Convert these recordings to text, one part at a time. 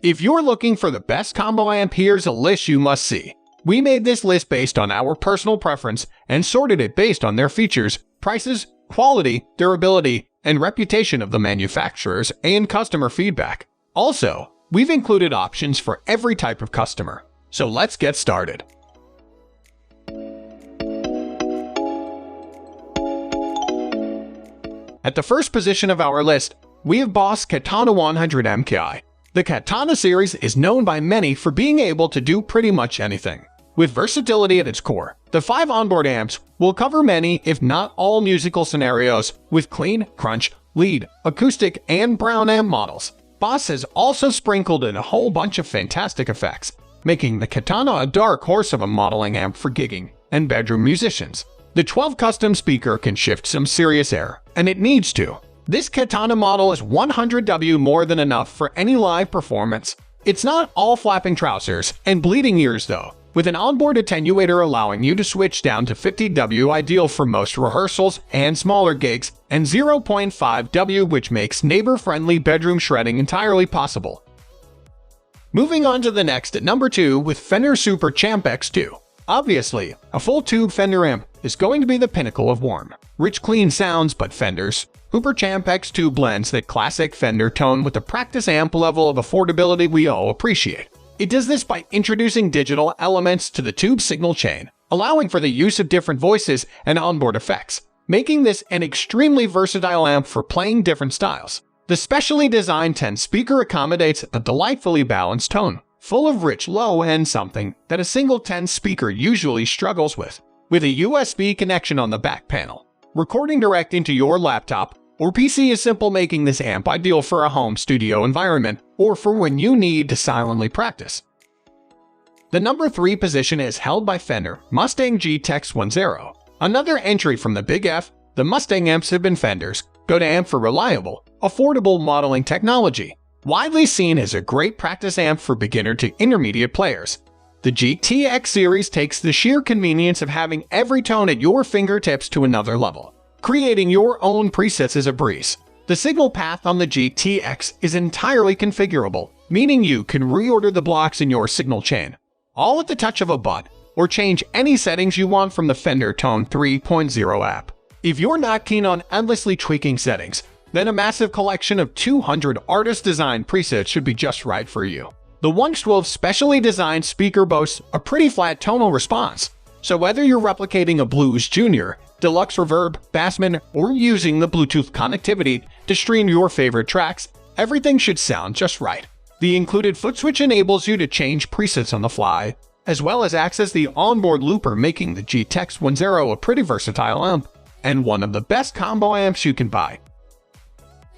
If you're looking for the best combo amp, here's a list you must see. We made this list based on our personal preference and sorted it based on their features, prices, quality, durability, and reputation of the manufacturers and customer feedback. Also, we've included options for every type of customer. So let's get started. At the first position of our list, we have Boss Katana 100 MkII. The Katana series is known by many for being able to do pretty much anything. With versatility at its core, the 5 onboard amps will cover many, if not all, musical scenarios with clean, crunch, lead, acoustic, and brown amp models. Boss has also sprinkled in a whole bunch of fantastic effects, making the Katana a dark horse of a modeling amp for gigging and bedroom musicians. The 12 custom speaker can shift some serious air, and it needs to. This Katana model is 100W more than enough for any live performance. It's not all flapping trousers and bleeding ears though, with an onboard attenuator allowing you to switch down to 50W, ideal for most rehearsals and smaller gigs, and 0.5W, which makes neighbor-friendly bedroom shredding entirely possible. Moving on to the next at number 2 with Fender Super Champ X2. Obviously, a full-tube Fender amp is going to be the pinnacle of warm, rich, clean sounds, but Fender's Super Champ X2 blends that classic Fender tone with the practice amp level of affordability we all appreciate. It does this by introducing digital elements to the tube signal chain, allowing for the use of different voices and onboard effects, making this an extremely versatile amp for playing different styles. The specially designed 10 speaker accommodates a delightfully balanced tone, full of rich low end, something that a single 10 speaker usually struggles with a USB connection on the back panel. Recording direct into your laptop or PC is simple, making this amp ideal for a home studio environment or for when you need to silently practice. The number 3 position is held by Fender Mustang GTX10. Another entry from the Big F, the Mustang amps have been Fender's go-to amp for reliable, affordable modeling technology. Widely seen as a great practice amp for beginner to intermediate players, the GTX series takes the sheer convenience of having every tone at your fingertips to another level. Creating your own presets is a breeze. The signal path on the GTX is entirely configurable, meaning you can reorder the blocks in your signal chain, all at the touch of a button, or change any settings you want from the Fender Tone 3.0 app. If you're not keen on endlessly tweaking settings, then a massive collection of 200 artist-designed presets should be just right for you. The 112 specially designed speaker boasts a pretty flat tonal response, so whether you're replicating a Blues Junior, Deluxe Reverb, Bassman, or using the Bluetooth connectivity to stream your favorite tracks, everything should sound just right. The included foot switch enables you to change presets on the fly, as well as access the onboard looper, making the GTX10 a pretty versatile amp, and one of the best combo amps you can buy.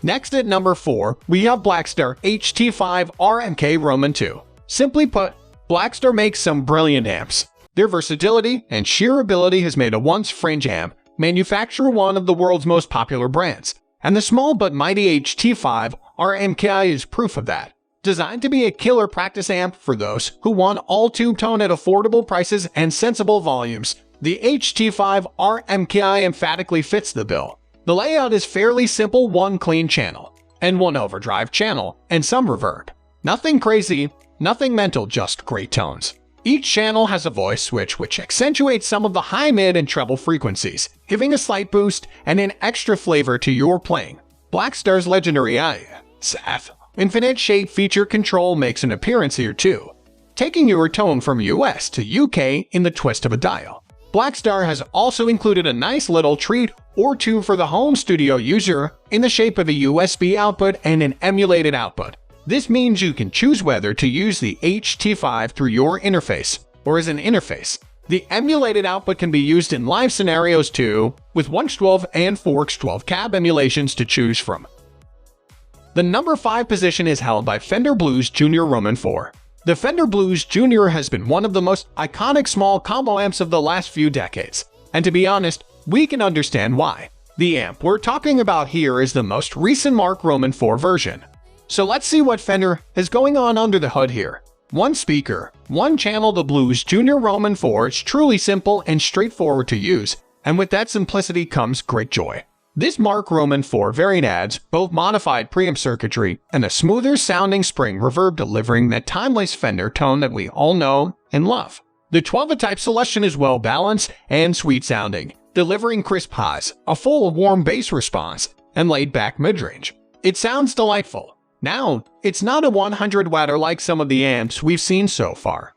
Next at number 4, we have Blackstar HT5 RMK-II. Simply put, Blackstar makes some brilliant amps. Their versatility and sheer ability has made a once fringe amp manufacturer one of the world's most popular brands, and the small but mighty HT5 RMK-II is proof of that. Designed to be a killer practice amp for those who want all tube tone at affordable prices and sensible volumes, the HT5 RMK-II emphatically fits the bill. The layout is fairly simple: one clean channel, and one overdrive channel, and some reverb. Nothing crazy, nothing mental, just great tones. Each channel has a voice switch which accentuates some of the high, mid, and treble frequencies, giving a slight boost and an extra flavor to your playing. Blackstar's legendary SAF Infinite Shape feature control makes an appearance here too, taking your tone from US to UK in the twist of a dial. Blackstar has also included a nice little treat or two for the home studio user in the shape of a USB output and an emulated output. This means you can choose whether to use the HT5 through your interface or as an interface. The emulated output can be used in live scenarios too, with 1x12 and 4x12 cab emulations to choose from. The number 5 position is held by Fender Blues Junior Roman 4. The Fender Blues Junior has been one of the most iconic small combo amps of the last few decades, and to be honest, we can understand why. The amp we're talking about here is the most recent Mark Roman 4 version. So let's see what Fender has going on under the hood here. One speaker, one channel. The Blues Junior Roman 4 is truly simple and straightforward to use, and with that simplicity comes great joy. This Mark Roman 4 variant adds both modified preamp circuitry and a smoother sounding spring reverb, delivering that timeless Fender tone that we all know and love. The 12 type selection is well balanced and sweet sounding, delivering crisp highs, a full warm bass response, and laid back mid-range. It sounds delightful. Now, it's not a 100 watter like some of the amps we've seen so far.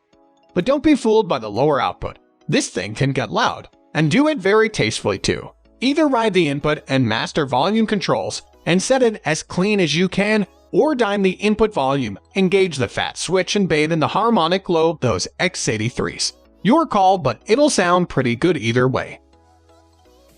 But don't be fooled by the lower output. This thing can get loud, and do it very tastefully too. Either ride the input and master volume controls and set it as clean as you can, or dime the input volume, engage the fat switch, and bathe in the harmonic glow of those X83s. Your call, but it'll sound pretty good either way.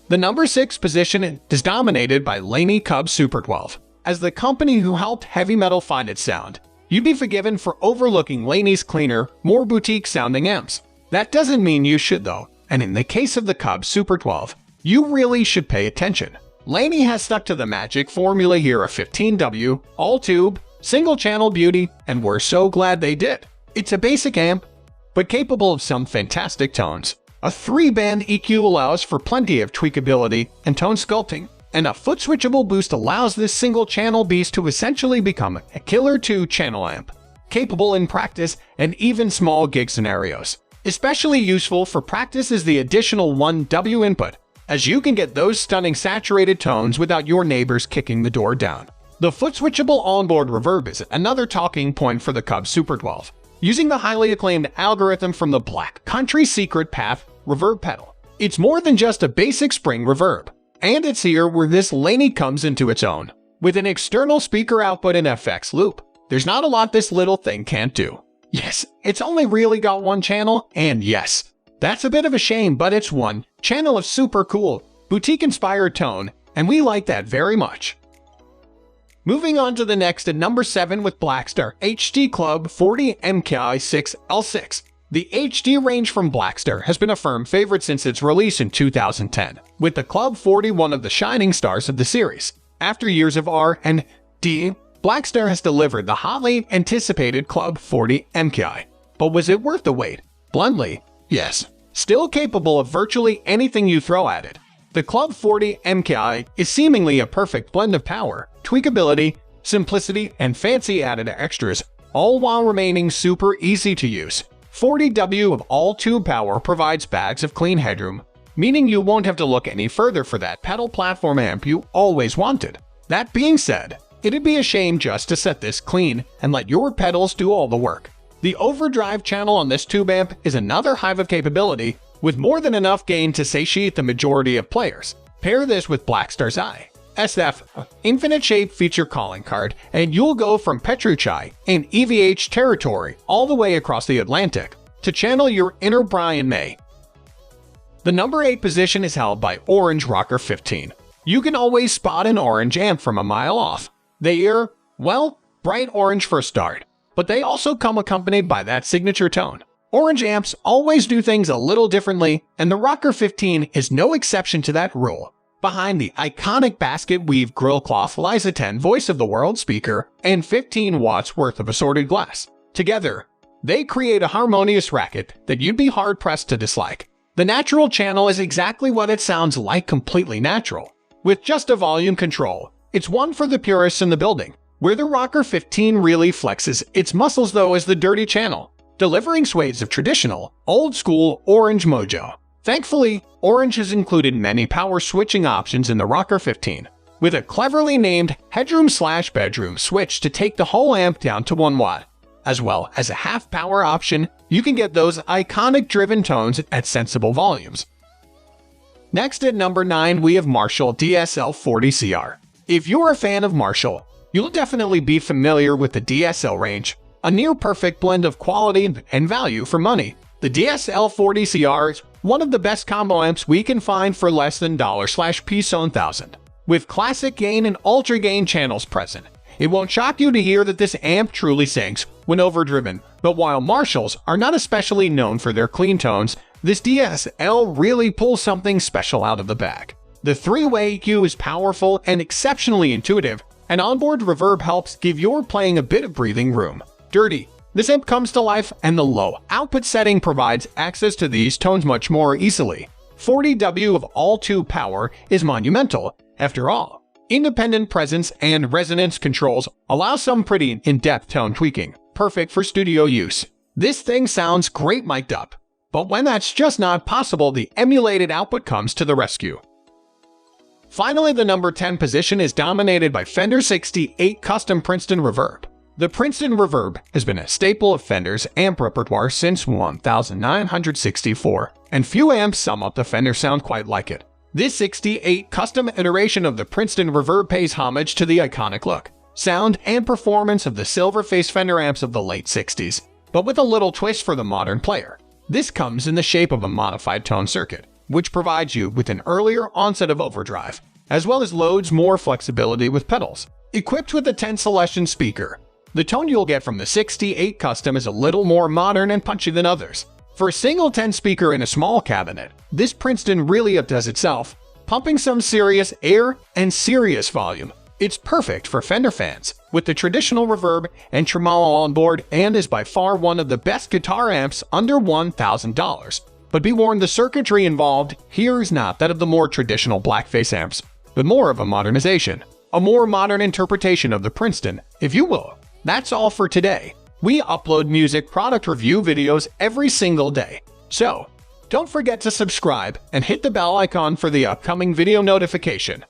The number 6 position is dominated by Laney Cub-Super12. As the company who helped heavy metal find its sound, you'd be forgiven for overlooking Laney's cleaner, more boutique-sounding amps. That doesn't mean you should though, and in the case of the Cub-Super12, you really should pay attention. Laney has stuck to the magic formula here of 15W, all-tube, single-channel beauty, and we're so glad they did. It's a basic amp, but capable of some fantastic tones. A 3-band EQ allows for plenty of tweakability and tone sculpting, and a foot-switchable boost allows this single-channel beast to essentially become a killer 2-channel amp, capable in practice and even small gig scenarios. Especially useful for practice is the additional 1W input, as you can get those stunning saturated tones without your neighbors kicking the door down. The foot-switchable onboard reverb is another talking point for the Cub-Super12. Using the highly acclaimed algorithm from the Black Country Secret Path reverb pedal, it's more than just a basic spring reverb. And it's here where this Laney comes into its own. With an external speaker output and FX loop, there's not a lot this little thing can't do. Yes, it's only really got one channel, and yes, that's a bit of a shame, but it's one channel of super cool, boutique-inspired tone, and we like that very much. Moving on to the next at number 7 with Blackstar HD Club 40 MkII 6L6. The HD range from Blackstar has been a firm favorite since its release in 2010, with the Club 40 one of the shining stars of the series. After years of R&D, Blackstar has delivered the hotly anticipated Club 40 MkII. But was it worth the wait? Bluntly, yes. Still capable of virtually anything you throw at it. The Club 40 MkII is seemingly a perfect blend of power, tweakability, simplicity, and fancy added extras, all while remaining super easy to use. 40W of all-tube power provides bags of clean headroom, meaning you won't have to look any further for that pedal platform amp you always wanted. That being said, it'd be a shame just to set this clean and let your pedals do all the work. The overdrive channel on this tube amp is another hive of capability, with more than enough gain to satiate the majority of players. Pair this with Blackstar's SF infinite shape feature calling card, and you'll go from Petrucci and EVH territory all the way across the Atlantic to channel your inner Brian May. The number 8 position is held by Orange Rocker 15. You can always spot an orange amp from a mile off. They are, well, bright orange for a start, but they also come accompanied by that signature tone. Orange amps always do things a little differently, and the Rocker 15 is no exception to that rule. Behind the iconic basket weave grill cloth lies a 10-voice of the world speaker and 15 watts worth of assorted glass. Together, they create a harmonious racket that you'd be hard-pressed to dislike. The natural channel is exactly what it sounds like, completely natural. With just a volume control, it's one for the purists in the building. Where the Rocker 15 really flexes its muscles though is the dirty channel, delivering swathes of traditional, old-school orange mojo. Thankfully, Orange has included many power switching options in the Rocker 15, with a cleverly named headroom/bedroom switch to take the whole amp down to 1 watt. As well as a half power option, you can get those iconic driven tones at sensible volumes. Next at number 9 we have Marshall DSL-40CR. If you're a fan of Marshall, you'll definitely be familiar with the DSL range, a near-perfect blend of quality and value for money. The DSL-40CR is one of the best combo amps we can find for less than $/P1000. With classic gain and ultra gain channels present, it won't shock you to hear that this amp truly sings when overdriven. But while Marshalls are not especially known for their clean tones, this DSL really pulls something special out of the bag. The 3-way EQ is powerful and exceptionally intuitive, and onboard reverb helps give your playing a bit of breathing room. Dirty. This amp comes to life, and the low output setting provides access to these tones much more easily. 40W of all-tube power is monumental, After all, independent presence and resonance controls allow some pretty in-depth tone tweaking, perfect for studio use. This thing sounds great mic'd up, but when that's just not possible, the emulated output comes to the rescue. Finally, the number 10 position is dominated by Fender 68 Custom Princeton Reverb. The Princeton Reverb has been a staple of Fender's amp repertoire since 1964, and few amps sum up the Fender sound quite like it. This 68 custom iteration of the Princeton Reverb pays homage to the iconic look, sound, and performance of the silver-faced Fender amps of the late 60s, but with a little twist for the modern player. This comes in the shape of a modified tone circuit, which provides you with an earlier onset of overdrive, as well as loads more flexibility with pedals. Equipped with a 10 selection speaker, the tone you'll get from the 68 Custom is a little more modern and punchy than others. For a single 10 speaker in a small cabinet, this Princeton really outdoes itself, pumping some serious air and serious volume. It's perfect for Fender fans, with the traditional reverb and tremolo on board, and is by far one of the best guitar amps under $1,000. But be warned, the circuitry involved here is not that of the more traditional blackface amps, but more of a modernization, a more modern interpretation of the Princeton, if you will. That's all for today. We upload music product review videos every single day, so don't forget to subscribe and hit the bell icon for the upcoming video notification.